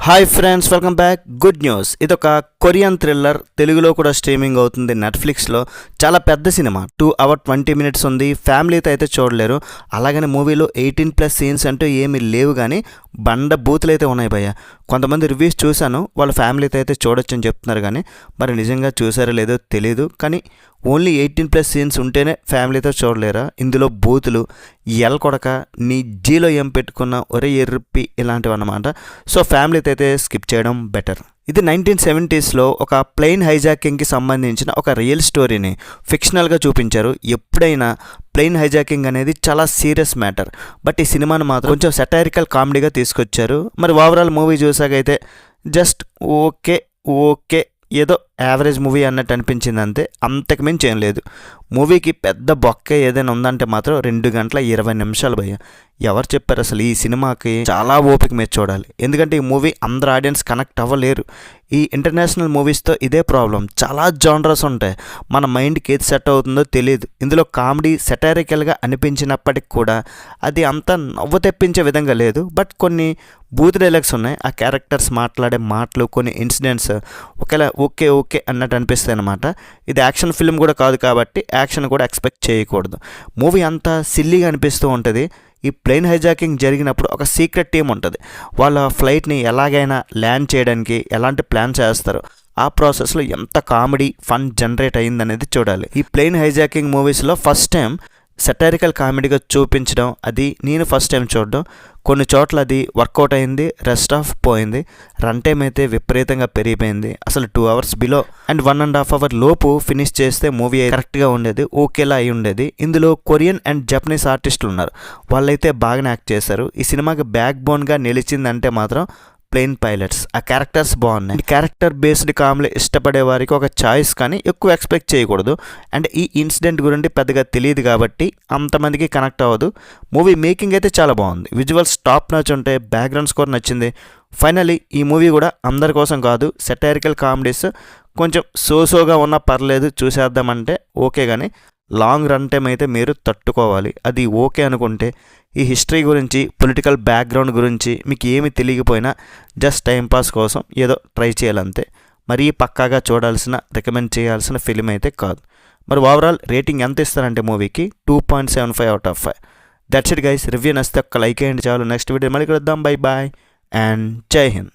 Hi friends, welcome back. Good news, ఇదొక Korean thriller. తెలుగులో కూడా స్ట్రీమింగ్ అవుతుంది నెట్ఫ్లిక్స్లో. చాలా పెద్ద సినిమా, 2 hours 20 minutes ఉంది. ఫ్యామిలీతో అయితే చూడలేరు. అలాగని మూవీలో 18+ సీన్స్ అంటూ ఏమీ లేవు, కానీ బండ బూతులు అయితే ఉన్నాయి భయ్య. కొంతమంది రివ్యూస్ చూశాను, వాళ్ళ ఫ్యామిలీతో అయితే చూడొచ్చు అని చెప్తున్నారు, కానీ మరి నిజంగా చూసారో లేదో తెలీదు. కానీ ఓన్లీ 18+ సీన్స్ ఉంటేనే ఫ్యామిలీతో చూడలేరా? ఇందులో బూతులు, ఎల్ కొడక, నీ జీలో ఏం పెట్టుకున్న ఒరే ఎర్రిప్పి ఇలాంటివి అన్నమాట. సో ఫ్యామిలీతో అయితే స్కిప్ చేయడం బెటర్. ఇది 1970sలో ఒక ప్లేన్ హైజాకింగ్కి సంబంధించిన ఒక రియల్ స్టోరీని ఫిక్షనల్గా చూపించారు. ఎప్పుడైనా ప్లేన్ హైజాకింగ్ అనేది చాలా సీరియస్ మ్యాటర్, బట్ ఈ సినిమాను మాత్రం కొంచెం సెటైరికల్ కామెడీగా తీసుకొచ్చారు. మరి ఓవరాల్ మూవీ చూసాకైతే జస్ట్ ఓకే ఓకే, ఏదో యావరేజ్ మూవీ అన్నట్టు అనిపించింది అంతే, అంతకు మించి ఏం లేదు. మూవీకి పెద్ద బొక్క ఏదైనా ఉందంటే మాత్రం 2 గంటల 20 నిమిషాలు భయ్య. ఎవరు చెప్పారు అసలు? ఈ సినిమాకి చాలా ఓపిక మీద చూడాలి, ఎందుకంటే ఈ మూవీ అందరు ఆడియన్స్ కనెక్ట్ అవ్వలేరు. ఈ ఇంటర్నేషనల్ మూవీస్తో ఇదే ప్రాబ్లం, చాలా జానర్స్ ఉంటాయి, మన మైండ్కి ఏది సెట్ అవుతుందో తెలియదు. ఇందులో కామెడీ సెటైరికల్గా అనిపించినప్పటికి కూడా అది అంత నవ్వు తెప్పించే విధంగా లేదు. బట్ కొన్ని బూత్ డైలాగ్స్ ఉన్నాయి, ఆ క్యారెక్టర్స్ మాట్లాడే మాటలు, కొన్ని ఇన్సిడెంట్స్ ఒకేలా ఓకే ఓకే అన్నట్టు అనిపిస్తాయి అన్నమాట. ఇది యాక్షన్ ఫిల్మ్ కూడా కాదు కాబట్టి యాక్షన్ కూడా ఎక్స్పెక్ట్ చేయకూడదు. మూవీ అంతా సిల్లీగా అనిపిస్తూ ఉంటుంది. ఈ ప్లేన్ హైజాకింగ్ జరిగినప్పుడు ఒక సీక్రెట్ టీం ఉంటుంది, వాళ్ళ ఫ్లైట్ని ఎలాగైనా ల్యాండ్ చేయడానికి ఎలాంటి ప్లాన్ చేస్తారు, ఆ ప్రాసెస్లో ఎంత కామెడీ ఫన్ జనరేట్ అయ్యిందనేది చూడాలి. ఈ ప్లేన్ హైజాకింగ్ మూవీస్లో ఫస్ట్ టైం సెటైరికల్ కామెడీగా చూపించడం, అది నేను ఫస్ట్ టైం చూడడం. కొన్ని చోట్ల అది వర్కౌట్ అయింది, రెస్ట్ ఆఫ్ పోయింది. రన్ టైం అయితే విపరీతంగా పెరిగిపోయింది, అసలు 2 hours బిలో అండ్ 1.5 hour లోపు ఫినిష్ చేస్తే మూవీ కరెక్ట్గా ఉండేది, ఓకేలా అయి ఉండేది. ఇందులో కొరియన్ అండ్ జపనీస్ ఆర్టిస్టులు ఉన్నారు, వాళ్ళైతే బాగానే యాక్ట్ చేశారు. ఈ సినిమాకి బ్యాక్ బోన్గా నిలిచిందంటే మాత్రం ప్లేన్ పైలట్స్. ఆ క్యారెక్టర్స్ బాగున్నాయి. క్యారెక్టర్ బేస్డ్ కామెడీ ఇష్టపడే వారికి ఒక చాయిస్, కానీ ఎక్కువ ఎక్స్పెక్ట్ చేయకూడదు. అండ్ ఈ ఇన్సిడెంట్ గురించి పెద్దగా తెలియదు కాబట్టి అంతమందికి కనెక్ట్ అవ్వదు. మూవీ మేకింగ్ అయితే చాలా బాగుంది, విజువల్స్ టాప్ నాచ్ ఉంటాయి, బ్యాక్గ్రౌండ్ స్కోర్ నచ్చింది. ఫైనలీ ఈ మూవీ కూడా అందరి కోసం కాదు, సెటైరికల్ కామెడీస్ కొంచెం సోగా ఉన్నా పర్లేదు, చూసేద్దామంటే ఓకే, కానీ లాంగ్ రన్ టైం అయితే మీరు తట్టుకోవాలి. అది ఓకే అనుకుంటే ఈ హిస్టరీ గురించి, పొలిటికల్ బ్యాక్గ్రౌండ్ గురించి మీకు ఏమి తెలియకపోయినా జస్ట్ టైంపాస్ కోసం ఏదో ట్రై చేయాలంతే. మరీ పక్కాగా చూడాల్సిన, రికమెండ్ చేయాల్సిన ఫిలిం అయితే కాదు. మరి ఓవరాల్ రేటింగ్ ఎంత ఇస్తారంటే మూవీకి 2.75 out of 5. That's it guys. Review నచ్చితే ఒక్క లైక్ అయ్యండి చాలు. నెక్స్ట్ వీడియో మళ్ళీ కలుద్దాం. బై బాయ్ అండ్ జై హింద్.